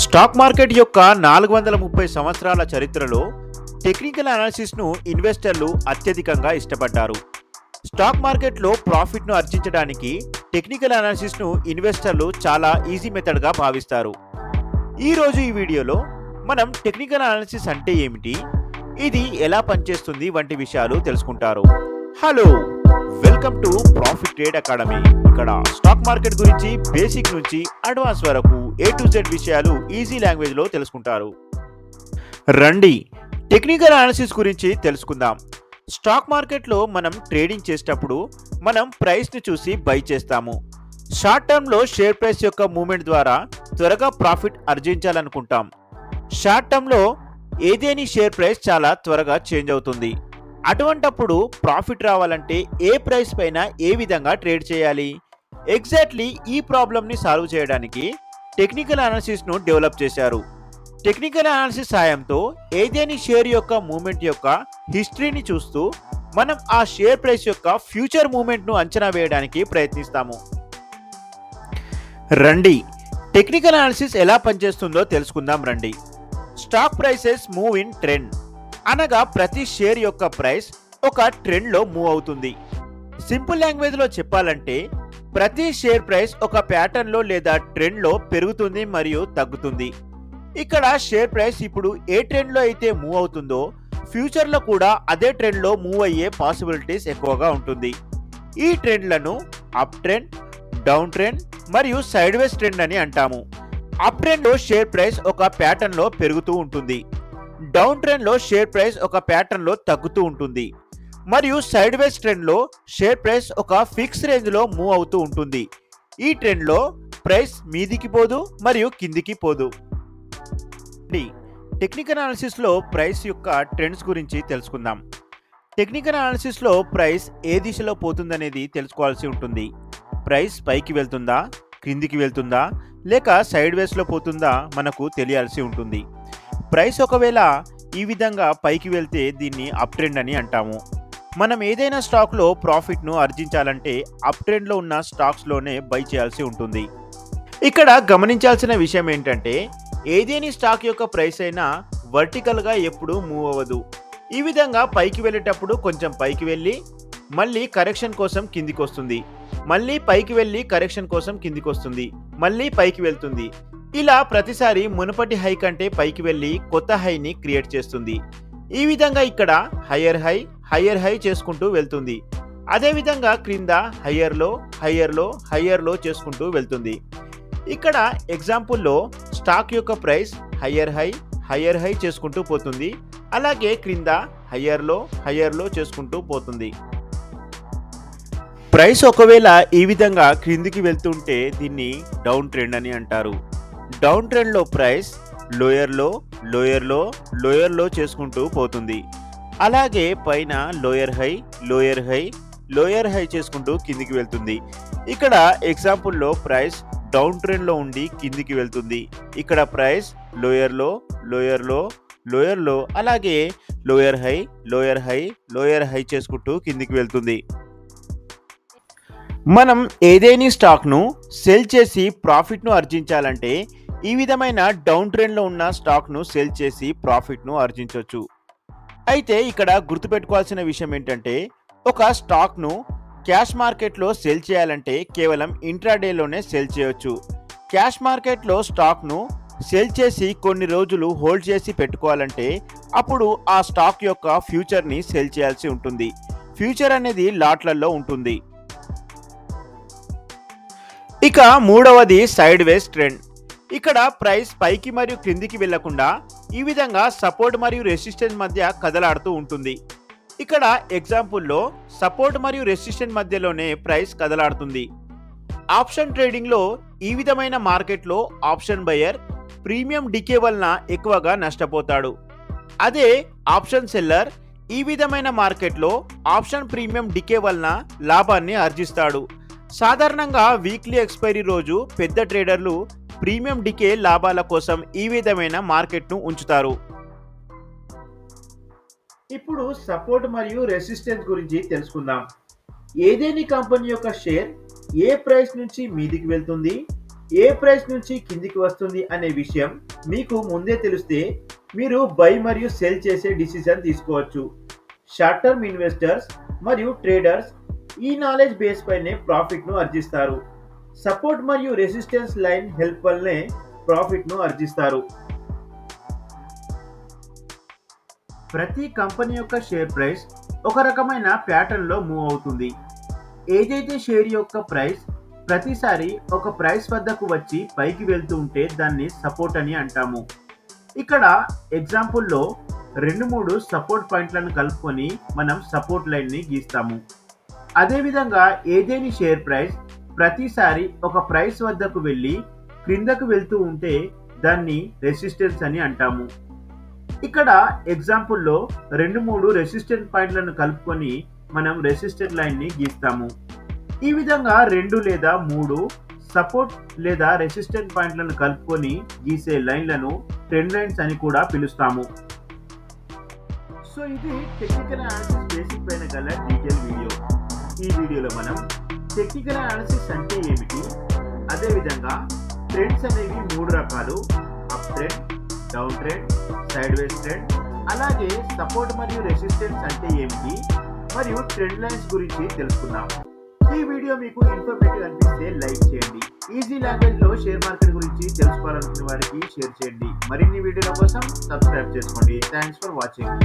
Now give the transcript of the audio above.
Stock market యొక్క 430 సంవత్సరాల చరిత్రలో టెక్నికల్ అనాలిసిస్ను ఇన్వెస్టర్లు అత్యధికంగా ఇష్టపడ్డారు. స్టాక్ మార్కెట్లో ప్రాఫిట్ను ఆర్జించడానికి టెక్నికల్ అనాలిసిస్ను ఇన్వెస్టర్లు చాలా ఈజీ మెథడ్గా భావిస్తారు. ఈరోజు ఈ వీడియోలో మనం టెక్నికల్ అనాలిసిస్ అంటే ఏమిటి, ఇది ఎలా పనిచేస్తుంది వంటి విషయాలు తెలుసుకుంటారు. Hello, welcome to profit trade academy. ఇక్కడ స్టాక్ మార్కెట్ గురించి బేసిక్ నుంచి అడ్వాన్స్ వరకు A to Z విషయాలు ఈజీ లాంగ్వేజ్లో తెలుసుకుంటారు. రండి టెక్నికల్ అనాలిసిస్ గురించి తెలుసుకుందాం. స్టాక్ మార్కెట్లో మనం ట్రేడింగ్ చేసేటప్పుడు మనం ప్రైస్ని చూసి బై చేస్తాము. షార్ట్ టర్మ్లో షేర్ ప్రైస్ యొక్క మూవ్మెంట్ ద్వారా త్వరగా ప్రాఫిట్ ఆర్జించాలనుకుంటాం. షార్ట్ టర్మ్లో ఏదేని షేర్ ప్రైస్ చాలా త్వరగా చేంజ్ అవుతుంది. అటువంటప్పుడు ప్రాఫిట్ రావాలంటే ఏ ప్రైస్ పైన ఏ విధంగా ట్రేడ్ చేయాలి? ఎగ్జాక్ట్లీ ఈ ప్రాబ్లమ్ని సాల్వ్ చేయడానికి టెక్నికల్ అనాలిసిస్ను డెవలప్ చేశారు. టెక్నికల్ అనాలిసిస్ సాయంతో ఏదేని షేర్ యొక్క మూవ్మెంట్ యొక్క హిస్టరీని చూస్తూ మనం ఆ షేర్ ప్రైస్ యొక్క ఫ్యూచర్ మూవ్మెంట్ను అంచనా వేయడానికి ప్రయత్నిస్తాము. రండి టెక్నికల్ అనాలిసిస్ ఎలా పనిచేస్తుందో తెలుసుకుందాం. రండి. Stock prices move in trend, అనగా ప్రతి షేర్ యొక్క ప్రైస్ ఒక ట్రెండ్లో మూవ్ అవుతుంది. సింపుల్ లాంగ్వేజ్లో చెప్పాలంటే ప్రతి షేర్ ప్రైస్ ఒక ప్యాటర్న్లో లేదా ట్రెండ్లో పెరుగుతుంది మరియు తగ్గుతుంది. ఇక్కడ షేర్ ప్రైస్ ఇప్పుడు ఏ ట్రెండ్లో అయితే మూవ్ అవుతుందో ఫ్యూచర్లో కూడా అదే ట్రెండ్లో మూవ్ అయ్యే పాసిబిలిటీస్ ఎక్కువగా ఉంటుంది. ఈ ట్రెండ్లను అప్ ట్రెండ్, డౌన్ ట్రెండ్ మరియు సైడ్ వేస్ ట్రెండ్ అని అంటాము. అప్ ట్రెండ్లో షేర్ ప్రైస్ ఒక ప్యాటర్న్లో పెరుగుతూ ఉంటుంది. డౌన్ ట్రెండ్లో షేర్ ప్రైస్ ఒక ప్యాటర్న్లో తగ్గుతూ ఉంటుంది. మరియు సైడ్ వేస్ ట్రెండ్లో షేర్ ప్రైస్ ఒక ఫిక్స్ రేంజ్లో మూవ్ అవుతూ ఉంటుంది. ఈ ట్రెండ్లో ప్రైస్ మీదికి పోదు మరియు కిందికి పోదు. టెక్నికల్ అనాలిసిస్లో ప్రైస్ యొక్క ట్రెండ్స్ గురించి తెలుసుకుందాం. టెక్నికల్ అనాలిసిస్లో ప్రైస్ ఏ దిశలో పోతుందనేది తెలుసుకోవాల్సి ఉంటుంది. ప్రైస్ పైకి వెళ్తుందా, క్రిందికి వెళ్తుందా, లేక సైడ్ వేస్లో పోతుందా మనకు తెలియాల్సి ఉంటుంది. ప్రైస్ ఒకవేళ ఈ విధంగా పైకి వెళ్తే దీన్ని అప్ ట్రెండ్ అని అంటాము. మనం ఏదైనా స్టాక్లో ప్రాఫిట్ను ఆర్జించాలంటే అప్ ట్రెండ్లో ఉన్న స్టాక్స్లోనే బై చేయాల్సి ఉంటుంది. ఇక్కడ గమనించాల్సిన విషయం ఏంటంటే ఏదేని స్టాక్ యొక్క ప్రైస్ అయినా వర్టికల్గా ఎప్పుడూ మూవ్ అవ్వదు. ఈ విధంగా పైకి వెళ్ళేటప్పుడు కొంచెం పైకి వెళ్ళి మళ్ళీ కరెక్షన్ కోసం కిందికి వస్తుంది, మళ్ళీ పైకి వెళ్ళి కరెక్షన్ కోసం కిందికి వస్తుంది, మళ్ళీ పైకి వెళ్తుంది. ఇలా ప్రతిసారి మునుపటి హై కంటే పైకి వెళ్ళి కొత్త హైని క్రియేట్ చేస్తుంది. ఈ విధంగా ఇక్కడ హయ్యర్ హై చేసుకుంటూ వెళ్తుంది. అదేవిధంగా క్రింద హయ్యర్లో చేసుకుంటూ వెళ్తుంది. ఇక్కడ ఎగ్జాంపుల్లో స్టాక్ యొక్క ప్రైస్ హయ్యర్ హై చేసుకుంటూ పోతుంది. అలాగే క్రింద హయ్యర్లో చేసుకుంటూ పోతుంది. ప్రైస్ ఒకవేళ ఈ విధంగా క్రిందికి వెళ్తుంటే దీన్ని డౌన్ ట్రెండ్ అని అంటారు. డౌన్ ట్రెండ్లో ప్రైస్ లోయర్లో చేసుకుంటూ పోతుంది. అలాగే పైన లోయర్ హై చేసుకుంటూ కిందికి వెళ్తుంది. ఇక్కడ ఎగ్జాంపుల్లో ప్రైస్ డౌన్ ట్రెండ్లో ఉండి కిందికి వెళ్తుంది. ఇక్కడ ప్రైస్ లోయర్లో అలాగే లోయర్ హై చేసుకుంటూ కిందికి వెళ్తుంది. మనం ఏదేని స్టాక్ను సెల్ చేసి ప్రాఫిట్ను ఆర్జించాలంటే ఈ విధమైన డౌన్ ట్రెండ్లో ఉన్న స్టాక్ను సెల్ చేసి ప్రాఫిట్ను ఆర్జించవచ్చు. అయితే ఇక్కడ గుర్తుపెట్టుకోవాల్సిన విషయం ఏంటంటే ఒక స్టాక్ను క్యాష్ మార్కెట్లో సెల్ చేయాలంటే కేవలం ఇంట్రాడేలోనే సెల్ చేయొచ్చు. క్యాష్ మార్కెట్లో స్టాక్ను సెల్ చేసి కొన్ని రోజులు హోల్డ్ చేసి పెట్టుకోవాలంటే అప్పుడు ఆ స్టాక్ యొక్క ఫ్యూచర్ని సెల్ చేయాల్సి ఉంటుంది. ఫ్యూచర్ అనేది లాట్లలో ఉంటుంది. ఇక మూడవది సైడ్ వేస్ ట్రెండ్. ఇక్కడ ప్రైస్ పైకి మరియు క్రిందికి వెళ్లకుండా ఈ విధంగా సపోర్ట్ మరియు రెసిస్టెన్స్ మధ్య కదలాడుతూ ఉంటుంది. ఇక్కడ ఎగ్జాంపుల్లో సపోర్ట్ మరియు రెసిస్టెన్స్ మధ్యలోనే ప్రైస్ కదలాడుతుంది. ఆప్షన్ ట్రేడింగ్లో ఈ విధమైన మార్కెట్లో ఆప్షన్ బయర్ ప్రీమియం డికే వలన ఎక్కువగా నష్టపోతాడు. అదే ఆప్షన్ సెల్లర్ ఈ విధమైన మార్కెట్లో ఆప్షన్ ప్రీమియం డికే వలన లాభాన్ని ఆర్జిస్తాడు. సాధారణంగా వీక్లీ ఎక్స్పైరీ రోజు పెద్ద ట్రేడర్లు ప్రీమియం డికే లాభాల కోసం ఈ విధమైన మార్కెట్ను ఉంచుతారు. ఇప్పుడు సపోర్ట్ మరియు రెసిస్టెన్స్ గురించి తెలుసుకుందాం. ఏదేని కంపెనీ యొక్క షేర్ ఏ ప్రైస్ నుంచి మీదికి వెళ్తుంది, ఏ ప్రైస్ నుంచి కిందికి వస్తుంది అనే విషయం మీకు ముందే తెలిస్తే మీరు బై మరియు సెల్ చేసే డిసిజన్ తీసుకోవచ్చు. షార్ట్ టర్మ్ ఇన్వెస్టర్స్ మరియు ట్రేడర్స్ ఈ నాలెడ్జ్ బేస్ పైనే ప్రాఫిట్ను ఆర్జిస్తారు. సపోర్ట్ మరియు రెసిస్టెన్స్ లైన్ హెల్ప్ వల్లనే ప్రాఫిట్ను ఆర్జిస్తారు. ప్రతి కంపెనీ యొక్క షేర్ ప్రైస్ ఒక రకమైన ప్యాటర్న్లో మూవ్ అవుతుంది. ఏదైతే షేర్ యొక్క ప్రైస్ ప్రతిసారి ఒక ప్రైస్ వద్దకు వచ్చి పైకి వెళ్తూ ఉంటే దాన్ని సపోర్ట్ అని అంటాము. ఇక్కడ ఎగ్జాంపుల్లో 2-3 సపోర్ట్ పాయింట్లను కలుపుకొని మనం సపోర్ట్ లైన్ని గీస్తాము. అదేవిధంగా ఏదేని షేర్ ప్రైస్ ప్రతిసారి ఒక ప్రైస్ వద్దకు వెళ్ళి క్రిందకు వెళ్తూ ఉంటే దాన్ని రెసిస్టెన్స్ అని అంటాము. ఇక్కడ ఎగ్జాంపుల్లో 2-3 రెసిస్టెంట్ పాయింట్లను కలుపుకొని మనం రెసిస్టెంట్ లైన్ని గీస్తాము. ఈ విధంగా 2 లేదా 3 సపోర్ట్ లేదా రెసిస్టెంట్ పాయింట్లను కలుపుకొని గీసే లైన్లను ట్రెండ్ లైన్స్ అని కూడా పిలుస్తాము. సో ఇది టెక్నికల్ అనాలిసిస్ బేసిక్ పైన గల డీటెయిల్ వీడియో. ఈ వీడియోలో మనం టెక్నికల్ అనాలిసిస్ అంటే ఏమిటి, అదేవిధంగా ట్రెండ్స్ అనేవి 3 రకాలు: up trend, down trend, side వేస్ ట్రెండ్, అలాగే సపోర్ట్ మరియు రెసిస్టెన్స్ అంటే ఏమిటి మరియు ట్రెండ్ లైన్స్ గురించి తెలుసుకుందాం. ఈ వీడియో మీకు ఇన్ఫర్మేటివ్ అనిపిస్తే లైక్ చేయండి. ఈజీ లాంగ్వేజ్ లో షేర్ మార్కెట్ గురించి తెలుసుకోవాలనుకునే వారికి షేర్ చేయండి. మరిన్ని వీడియోల కోసం సబ్స్క్రైబ్ చేసుకోండి. Thanks for watching.